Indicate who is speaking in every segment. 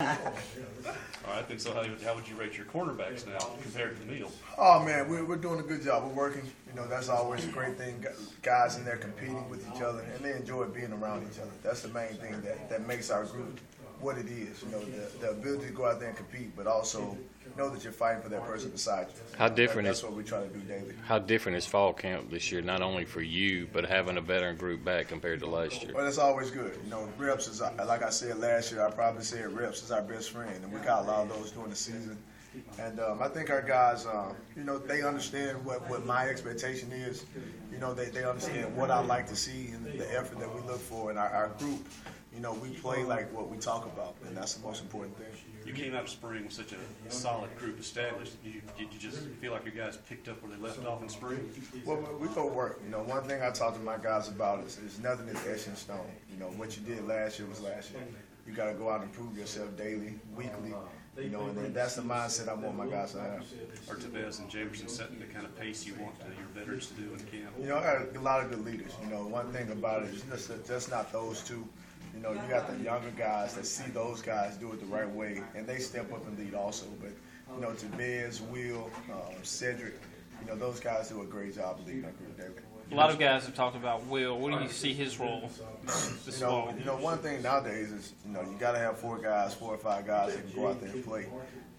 Speaker 1: All right, then. So how would you rate your cornerbacks now compared to the meal?
Speaker 2: Oh man, we're doing a good job. We're working. You know, that's always a great thing. Guys in there competing with each other, and they enjoy being around each other. That's the main thing that makes our group what it is. You know, the ability to go out there and compete, but also know that you're fighting for that person beside you.
Speaker 3: How different
Speaker 2: That's
Speaker 3: is
Speaker 2: what we try to do daily.
Speaker 3: How different is fall camp this year? Not only for you, but having a veteran group back compared to last year.
Speaker 2: Well, that's always good. You know, reps is, like I said last year, I probably said reps is our best friend, and we got a lot of those during the season. And I think our guys, you know, they understand what my expectation is. You know, they understand what I like to see and the effort that we look for in our group. You know, we play like what we talk about, and that's the most important thing.
Speaker 1: You came out of spring with such a solid group established. Did you just feel like your guys picked up where they left off in spring?
Speaker 2: Well, we go work. You know, one thing I talk to my guys about is nothing is etched in stone. You know, what you did last year was last year. You got to go out and improve yourself daily, weekly. You know, and that's the mindset I want my guys to have.
Speaker 1: Are Tevez and Jamerson setting the kind of pace you want your veterans to do in camp?
Speaker 2: You know, I got a lot of good leaders. You know, one thing about it is just not those two. You know, you got the younger guys that see those guys do it the right way, and they step up and lead also. But, you know, Tevez, Will, Cedric, you know, those guys do a great job of leading our group daily.
Speaker 4: A lot of guys have talked about Will. What do you see his role this fall?
Speaker 2: You know, one thing nowadays is, you know, you got to have 4 or 5 guys that can go out there and play.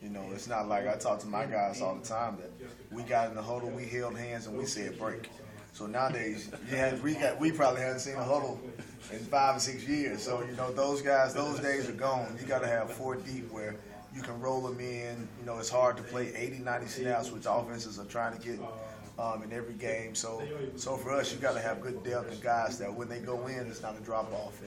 Speaker 2: You know, it's not like I talk to my guys all the time that we got in the huddle, we held hands, and we said break. So nowadays, we probably haven't seen a huddle in 5 or 6 years. So, you know, those guys, those days are gone. You got to have 4 deep where you can roll them in. You know, it's hard to play 80, 90 snaps, which offenses are trying to get in every game. So for us, you got to have good depth and guys that when they go in, it's not a drop off.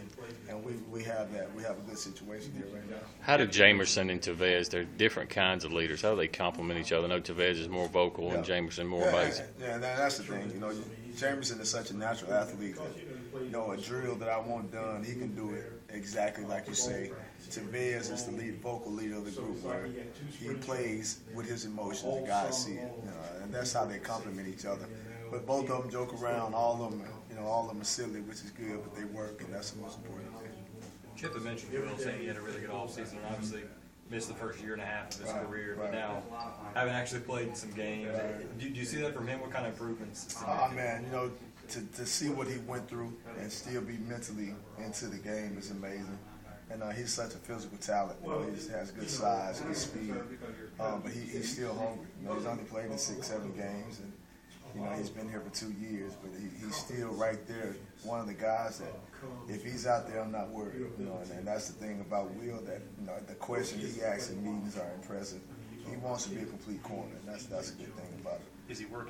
Speaker 2: And we have that. We have a good situation here right now.
Speaker 3: How do Jamerson and Tevez, they're different kinds of leaders. How do they complement each other? I know Tevez is more vocal and Jamerson more basic.
Speaker 2: Yeah, that's the thing. You know, Jamerson is such a natural athlete that, you know, a drill that I want done, he can do it exactly like you say. Tevez is the vocal leader of the group where he plays with his emotions and guys see it. You know, and that's how they complement each other. But both of them joke around. All of them, you know, all of them are silly, which is good, but they work, and that's the most important thing.
Speaker 5: Chip had mentioned Will saying he had a really good offseason and obviously missed the first year and a half of his career, but now having actually played some games. Do you see that from him? What kind of improvements?
Speaker 2: Oh, man, you know, to see what he went through and still be mentally into the game is amazing. And he's such a physical talent. You know, he has good size, good speed, but he's still hungry. You know, he's only played in 6, 7 games, and you know he's been here for 2 years, but he's still right there. One of the guys that, if he's out there, I'm not worried. You know, and that's the thing about Will, that you know the questions he asks in meetings are impressive. He wants to be a complete corner, and that's a good thing about it.
Speaker 1: Is he working